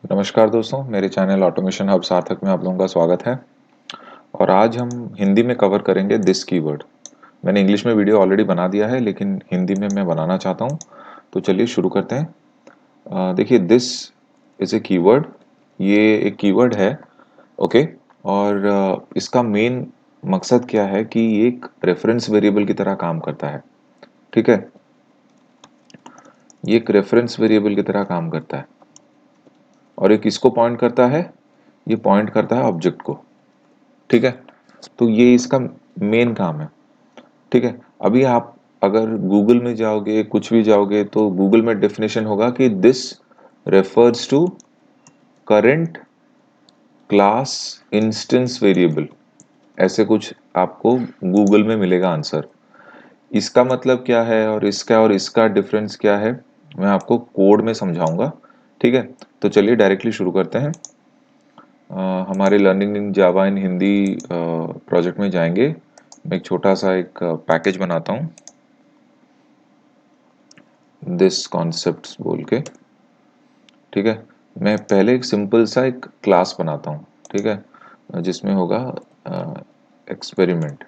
नमस्कार दोस्तों, मेरे चैनल ऑटोमेशन हब सार्थक में आप लोगों का स्वागत है। और आज हम हिंदी में कवर करेंगे दिस कीवर्ड। मैंने इंग्लिश में वीडियो ऑलरेडी बना दिया है, लेकिन हिंदी में मैं बनाना चाहता हूँ। तो चलिए शुरू करते हैं। देखिए, दिस इज़ ए कीवर्ड। ये एक कीवर्ड है। ओके। और इसका मेन मकसद क्या है कि ये एक रेफरेंस वेरिएबल की तरह काम करता है। ठीक है, ये एक रेफरेंस वेरिएबल की तरह काम करता है। और ये किसको पॉइंट करता है? ये पॉइंट करता है ऑब्जेक्ट को। ठीक है, तो ये इसका मेन काम है। ठीक है, अभी आप अगर गूगल में जाओगे, कुछ भी जाओगे, तो गूगल में डेफिनेशन होगा कि this refers to current class instance variable. ऐसे कुछ आपको गूगल में मिलेगा आंसर। इसका मतलब क्या है और इसका डिफरेंस क्या है, मैं आपको कोड में समझाऊंगा। ठीक है, तो चलिए डायरेक्टली शुरू करते हैं। हमारे लर्निंग इन जावा इन हिंदी प्रोजेक्ट में जाएंगे। मैं एक छोटा सा एक पैकेज बनाता हूँ, दिस कॉन्सेप्ट्स बोल के। ठीक है, मैं पहले एक सिंपल सा एक क्लास बनाता हूँ। ठीक है, जिसमें होगा एक्सपेरिमेंट,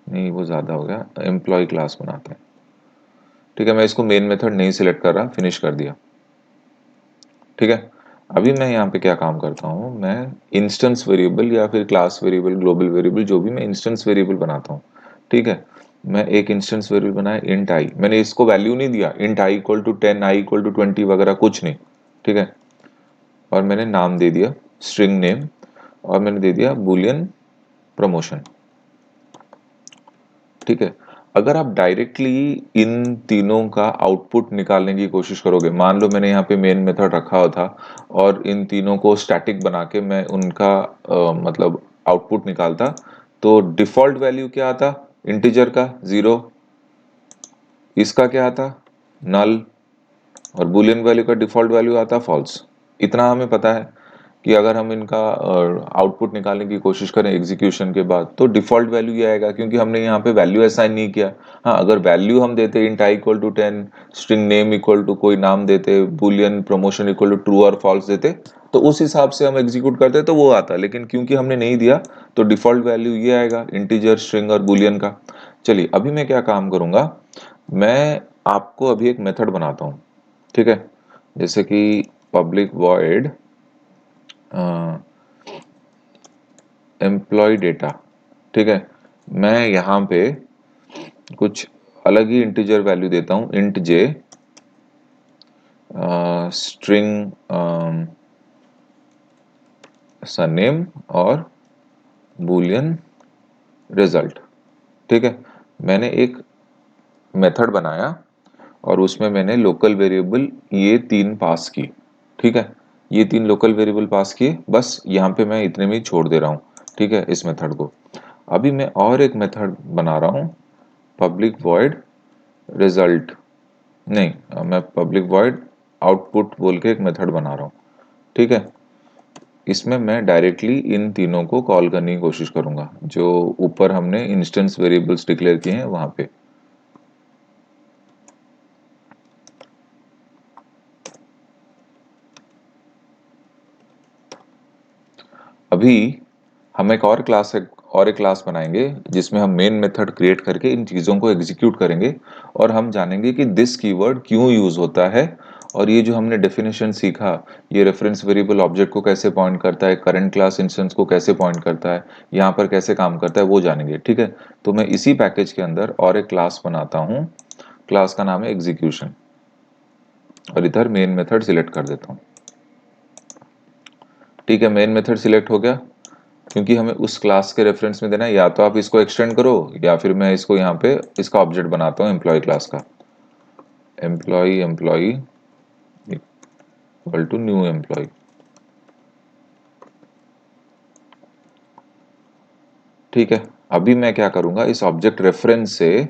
नहीं वो ज़्यादा हो गया, एम्प्लॉय क्लास बनाते हैं। ठीक है, मैं इसको मेन मेथड नहीं सिलेक्ट कर रहा, फिनिश कर दिया। ठीक है, अभी मैं यहाँ पे क्या काम करता हूँ, मैं इंस्टेंस वेरिएबल या फिर क्लास वेरिएबल, ग्लोबल वेरिएबल, जो भी, मैं इंस्टेंस वेरिएबल बनाता हूँ। ठीक है, मैं एक इंस्टेंस वेरिएबल बनाया इंट आई। मैंने इसको वैल्यू नहीं दिया int i equal to 10, i equal to 20 वगैरह कुछ नहीं। ठीक है, और मैंने नाम दे दिया स्ट्रिंग नेम, और मैंने दे दिया बूलियन प्रमोशन। ठीक है, अगर आप डायरेक्टली इन तीनों का आउटपुट निकालने की कोशिश करोगे, मान लो मैंने यहाँ पे मेन मेथड रखा हुआ था और इन तीनों को स्टैटिक बना के मैं उनका मतलब आउटपुट निकालता, तो डिफॉल्ट वैल्यू क्या आता? इंटीजर का 0, इसका क्या आता? नल, और बुलियन वैल्यू का डिफॉल्ट वैल्यू आता फॉल्स। इतना हमें पता है कि अगर हम इनका आउटपुट निकालने की कोशिश करें एग्जीक्यूशन के बाद, तो डिफॉल्ट वैल्यू ये आएगा, क्योंकि हमने यहाँ पे वैल्यू असाइन नहीं किया। हाँ, अगर वैल्यू हम देते int i equal to 10, string name equal to कोई नाम देते, boolean promotion equal to true और फॉल्स देते, तो उस हिसाब से हम एग्जीक्यूट करते तो वो आता। लेकिन क्योंकि हमने नहीं दिया, तो डिफॉल्ट वैल्यू ये आएगा, इंटीजर, स्ट्रिंग और बुलियन का। चलिए, अभी मैं क्या काम करूंगा, मैं आपको अभी एक मेथड बनाता हूँ। ठीक है, जैसे कि पब्लिक वॉइड एम्प्लॉय डेटा। ठीक है, मैं यहाँ पे कुछ अलग ही इंटीजर वैल्यू देता हूँ, इंट जे, स्ट्रिंग सरनेम और बूलियन रिजल्ट। ठीक है, मैंने एक मेथड बनाया और उसमें मैंने लोकल वेरिएबल ये तीन पास की। ठीक है, ये तीन लोकल वेरिएबल पास किए, बस यहाँ पे मैं इतने में ही छोड़ दे रहा हूँ। ठीक है, इस मेथड को। अभी मैं और एक मेथड बना रहा हूँ, पब्लिक वॉइड रिजल्ट, नहीं, मैं पब्लिक वॉइड आउटपुट बोल के एक मेथड बना रहा हूँ। ठीक है, इसमें मैं डायरेक्टली इन तीनों को कॉल करने की कोशिश करूंगा, जो ऊपर हमने इंस्टेंस वेरिएबल्स डिक्लेयर किए हैं वहां पे। अभी हम एक क्लास बनाएंगे, जिसमें हम मेन मेथड क्रिएट करके इन चीज़ों को एग्जीक्यूट करेंगे। और हम जानेंगे कि दिस कीवर्ड क्यों यूज होता है, और ये जो हमने डेफिनेशन सीखा, ये रेफरेंस वेरिएबल ऑब्जेक्ट को कैसे पॉइंट करता है, करंट क्लास इंस्टेंस को कैसे पॉइंट करता है, यहाँ पर कैसे काम करता है, वो जानेंगे। ठीक है, तो मैं इसी पैकेज के अंदर और एक क्लास बनाता हूँ। क्लास का नाम है एग्जीक्यूशन, और इधर मेन मेथड सिलेक्ट कर देता हूँ। ठीक है, मेन मेथड सिलेक्ट हो गया, क्योंकि हमें उस क्लास के रेफरेंस में देना है। या तो आप इसको एक्सटेंड करो, या फिर मैं इसको यहाँ पे इसका ऑब्जेक्ट बनाता हूँ एम्प्लॉय क्लास का, employee equal to new employee. ठीक है, अभी मैं क्या करूंगा, इस ऑब्जेक्ट रेफरेंस से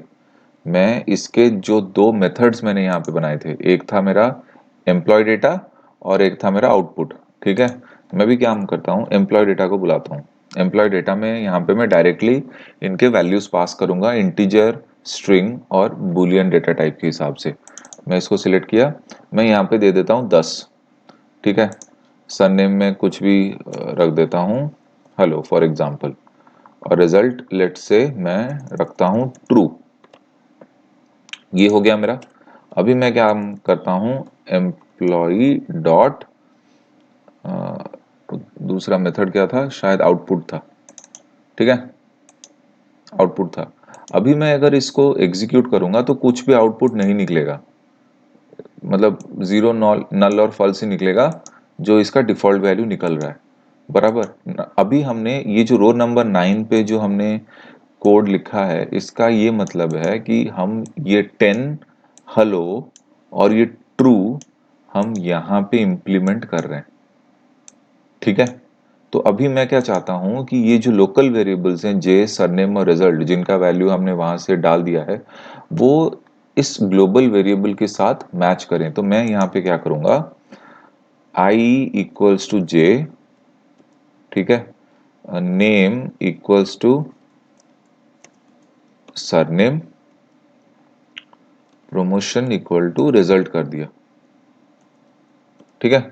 मैं इसके जो दो मेथड्स मैंने यहाँ पे बनाए थे, एक था मेरा एम्प्लॉय डेटा और एक था मेरा आउटपुट। ठीक है, मैं भी क्या करता हूँ, एम्प्लॉय डेटा को बुलाता हूँ। एम्प्लॉय डेटा में यहाँ पे मैं डायरेक्टली इनके वैल्यूज पास करूंगा, इंटीजर, स्ट्रिंग और बुलियन डेटा टाइप के हिसाब से। मैं इसको सिलेक्ट किया, मैं यहाँ पे दे देता हूँ 10। ठीक है, सरनेम में कुछ भी रख देता हूँ, हेलो फॉर एग्जाम्पल, और रिजल्ट लेट से मैं रखता हूँ ट्रू। ये हो गया मेरा। अभी मैं क्या करता हूँ, एम्प्लॉई डॉट, दूसरा मेथड क्या था, शायद आउटपुट था, ठीक है, आउटपुट था। अभी मैं अगर इसको एग्जीक्यूट करूंगा तो कुछ भी आउटपुट नहीं निकलेगा, मतलब जीरो, नल और फॉल्स ही निकलेगा, जो इसका डिफॉल्ट वैल्यू निकल रहा है, बराबर। अभी हमने ये जो रो नंबर 9 पे जो हमने कोड लिखा है, इसका ये मतलब है कि हम ये 10 हेलो और ये ट्रू हम यहाँ पे इम्प्लीमेंट कर रहे हैं, ठीक है। तो अभी मैं क्या चाहता हूं कि ये जो लोकल वेरिएबल्स हैं, जे, सरनेम और रिजल्ट, जिनका वैल्यू हमने वहां से डाल दिया है, वो इस ग्लोबल वेरिएबल के साथ मैच करें। तो मैं यहाँ पे क्या करूंगा, आई इक्वल्स टू जे, ठीक है, name equals to surname, promotion equal to result कर दिया, ठीक है।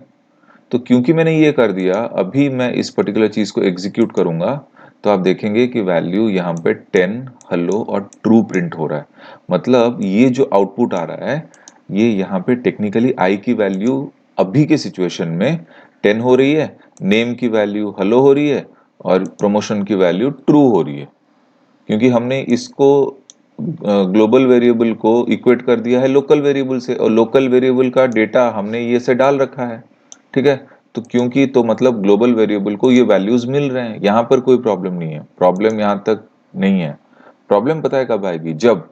तो क्योंकि मैंने ये कर दिया, अभी मैं इस पर्टिकुलर चीज को एग्जीक्यूट करूंगा तो आप देखेंगे कि वैल्यू यहाँ पे 10 हेलो और ट्रू प्रिंट हो रहा है। मतलब ये जो आउटपुट आ रहा है, ये यहाँ पे टेक्निकली आई की वैल्यू अभी के सिचुएशन में 10 हो रही है, नेम की वैल्यू हेलो हो रही है, और प्रमोशन की वैल्यू ट्रू हो रही है, क्योंकि हमने इसको ग्लोबल वेरिएबल को इक्वेट कर दिया है लोकल वेरिएबल से, और लोकल वेरिएबल का डेटा हमने ये से डाल रखा है, ठीक है। तो क्योंकि तो मतलब ग्लोबल वेरिएबल को ये वैल्यूज मिल रहे हैं, यहाँ पर कोई प्रॉब्लम नहीं है, प्रॉब्लम यहाँ तक नहीं है। प्रॉब्लम पता है कब आएगी, जब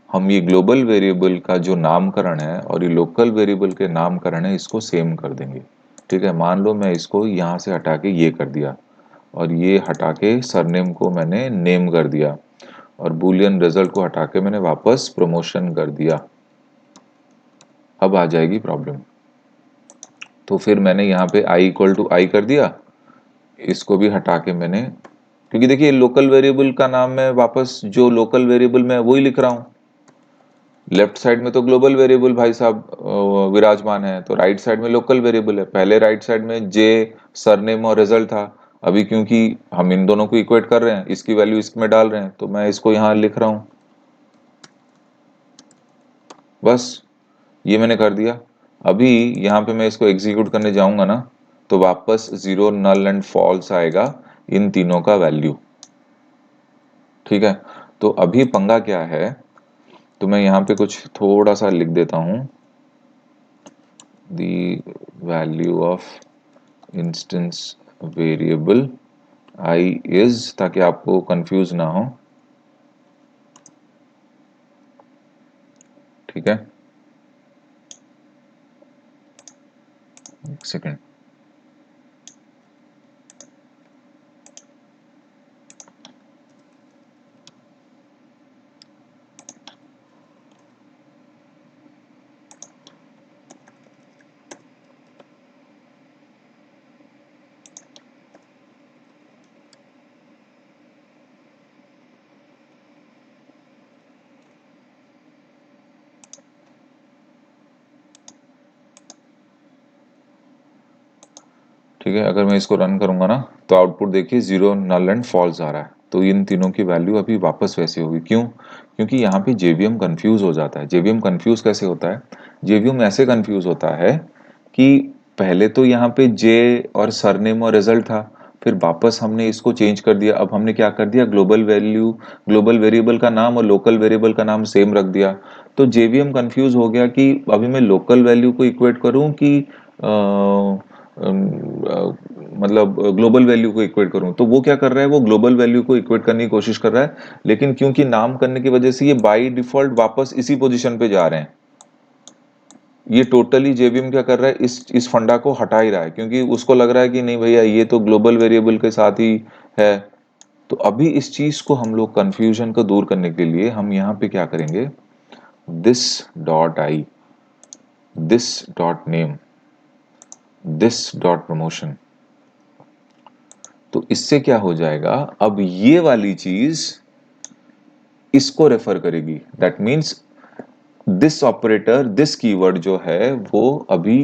हम ये ग्लोबल वेरिएबल का जो नामकरण है और ये लोकल वेरिएबल के नामकरण है, इसको सेम कर देंगे, ठीक है। मान लो मैं इसको यहाँ से हटा के ये कर दिया, और ये हटा के सरनेम को मैंने नेम कर दिया, और बूलियन रिजल्ट को हटा के मैंने वापस प्रमोशन कर दिया। अब आ जाएगी प्रॉब्लम। तो फिर मैंने यहाँ पे i इक्वल टू आई कर दिया, इसको भी हटा के मैंने, क्योंकि देखिए लोकल वेरिएबल का नाम मैं वापस जो लोकल वेरिएबल में वही लिख रहा हूँ। लेफ्ट साइड में तो ग्लोबल वेरिएबल भाई साहब विराजमान है, तो राइट साइड में लोकल वेरिएबल है। पहले राइट साइड में जे, सरनेम और रिजल्ट था, अभी क्योंकि हम इन दोनों को इक्वेट कर रहे हैं, इसकी वैल्यू इसमें डाल रहे हैं, तो मैं इसको यहाँ लिख रहा हूँ, बस ये मैंने कर दिया। अभी यहाँ पे मैं इसको एग्जीक्यूट करने जाऊंगा ना, तो वापस जीरो, नल एंड फॉल्स आएगा इन तीनों का वैल्यू, ठीक है। तो अभी पंगा क्या है, तो मैं यहाँ पे कुछ थोड़ा सा लिख देता हूँ, the value of instance variable I is, ताकि आपको कंफ्यूज ना हो, ठीक है। एक सेकेंड। ठीक है, अगर मैं इसको रन करूंगा ना, तो आउटपुट देखिए जीरो, नल एंड फॉल्स आ रहा है। तो इन तीनों की वैल्यू अभी वापस वैसी होगी, क्यों? क्योंकि यहाँ पे जेवीएम कंफ्यूज हो जाता है। जेवीएम कंफ्यूज कैसे होता है? जेवीएम ऐसे कंफ्यूज होता है कि पहले तो यहाँ पे जे और सरनेम और रिजल्ट था, फिर वापस हमने इसको चेंज कर दिया। अब हमने क्या कर दिया, ग्लोबल वैल्यू, ग्लोबल वेरिएबल का नाम और लोकल वेरिएबल का नाम सेम रख दिया। तो जेवीएम कंफ्यूज हो गया कि अभी मैं लोकल वैल्यू को इक्वेट करूं कि मतलब ग्लोबल वैल्यू को इक्वेट करूं। तो वो क्या कर रहा है, वो ग्लोबल वैल्यू को इक्वेट करने की कोशिश कर रहा है, लेकिन क्योंकि नाम करने की वजह से ये बाय डिफॉल्ट वापस इसी पोजीशन पे जा रहे हैं। ये टोटली जेवीएम क्या कर रहा है, इस फंडा को हटा ही रहा है, क्योंकि उसको लग रहा है कि नहीं भैया, ये तो ग्लोबल वेरिएबल के साथ ही है। तो अभी इस चीज को हम लोग कंफ्यूजन को दूर करने के लिए हम यहाँ पे क्या करेंगे, this dot I, this dot name, this dot promotion. तो इससे क्या हो जाएगा, अब ये वाली चीज इसको रेफर करेगी। That means this operator, this keyword जो है वो अभी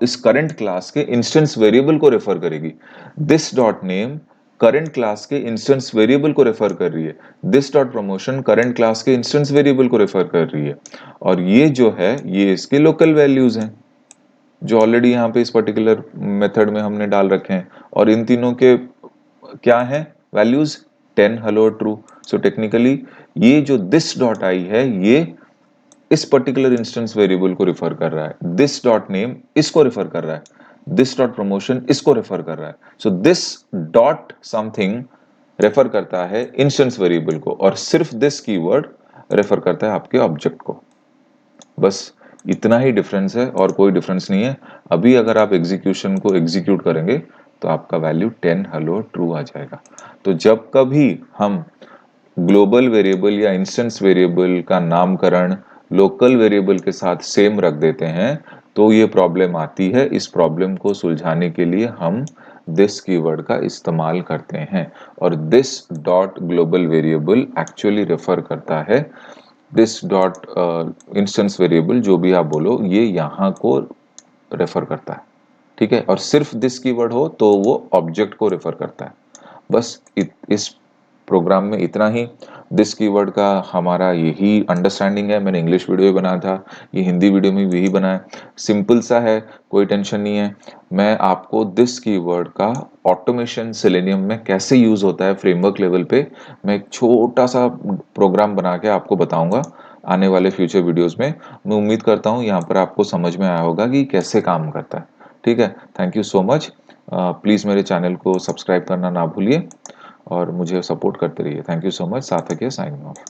इस करंट क्लास के इंस्टेंस वेरिएबल को रेफर करेगी। This dot name current class के इंस्टेंस वेरिएबल को रेफर कर रही है। This dot promotion current class के इंस्टेंस वेरिएबल को रेफर कर रही है। और ये जो है ये इसके लोकल वैल्यूज हैं जो ऑलरेडी यहाँ पे इस पर्टिकुलर मेथड में हमने डाल रखे हैं। और इन तीनों के क्या है values 10 hello true. So technically ये जो दिस डॉट आई है ये इस पर्टिकुलर इंस्टेंस वेरिएबल को रिफर कर रहा है। दिस डॉट नेम इसको रिफर कर रहा है। दिस डॉट प्रमोशन इसको रेफर कर रहा है। So this dot something refer करता है इंस्टेंस वेरिएबल को और सिर्फ दिस कीवर्ड रेफर करता है आपके ऑब्जेक्ट को। बस इतना ही डिफरेंस है और कोई डिफरेंस नहीं है। अभी अगर आप एग्जीक्यूशन को एग्जीक्यूट करेंगे तो आपका वैल्यू 10 हेलो ट्रू आ जाएगा। तो जब कभी हम ग्लोबल वेरिएबल या इंस्टेंस वेरिएबल का नामकरण लोकल वेरिएबल के साथ सेम रख देते हैं तो ये प्रॉब्लम आती है। इस प्रॉब्लम को सुलझाने के लिए हम दिस कीवर्ड का इस्तेमाल करते हैं और this dot global variable actually refer करता है दिस डॉट इंस्टेंस वेरिएबल जो भी आप बोलो ये यहाँ को रेफर करता है। ठीक है, और सिर्फ दिस कीवर्ड हो तो वो ऑब्जेक्ट को रेफर करता है। बस इस प्रोग्राम में इतना ही। दिस कीवर्ड का हमारा यही अंडरस्टैंडिंग है। मैंने इंग्लिश वीडियो भी बनाया था, ये हिंदी वीडियो में भी यही बनाया। सिंपल सा है, कोई टेंशन नहीं है। मैं आपको दिस कीवर्ड का ऑटोमेशन सेलेनियम में कैसे यूज होता है फ्रेमवर्क लेवल पे मैं एक छोटा सा प्रोग्राम बना के आपको बताऊंगा आने वाले फ्यूचर वीडियोस में। मैं उम्मीद करता हूँ यहाँ पर आपको समझ में आया होगा कि कैसे काम करता है। ठीक है, thank you so much. Please मेरे चैनल को सब्सक्राइब करना ना भूलिए और मुझे सपोर्ट करते रहिए। Thank you so much. सार्थक है साइनिंग ऑफ।